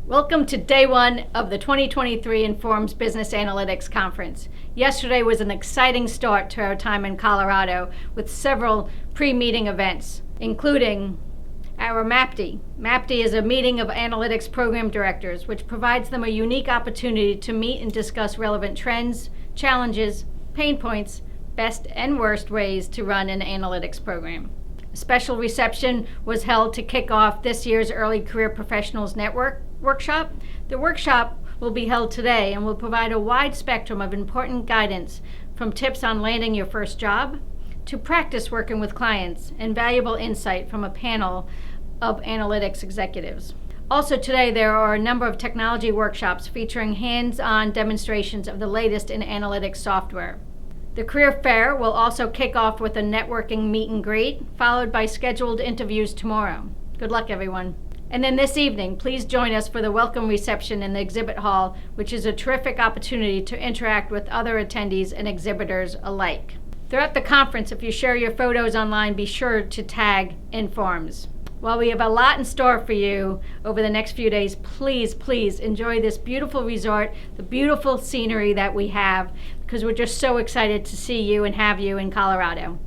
Welcome to day one of the 2023 Informs Business Analytics Conference. Yesterday was an exciting start to our time in Colorado with several pre-meeting events, including our MAPD. MAPD is a meeting of analytics program directors, which provides them a unique opportunity to meet and discuss relevant trends, challenges, pain points, best and worst ways to run an analytics program. A special reception was held to kick off this year's Early Career Professionals Network workshop. The workshop will be held today and will provide a wide spectrum of important guidance, from tips on landing your first job to practice working with clients and valuable insight from a panel of analytics executives. Also today, there are a number of technology workshops featuring hands-on demonstrations of the latest in analytics software. The career fair will also kick off with a networking meet and greet, followed by scheduled interviews tomorrow. Good luck, everyone. And then this evening, please join us for the welcome reception in the exhibit hall, which is a terrific opportunity to interact with other attendees and exhibitors alike. Throughout the conference, if you share your photos online, be sure to tag Informs. While we have a lot in store for you over the next few days, please enjoy this beautiful resort, the beautiful scenery that we have, because we're just so excited to see you and have you in Colorado.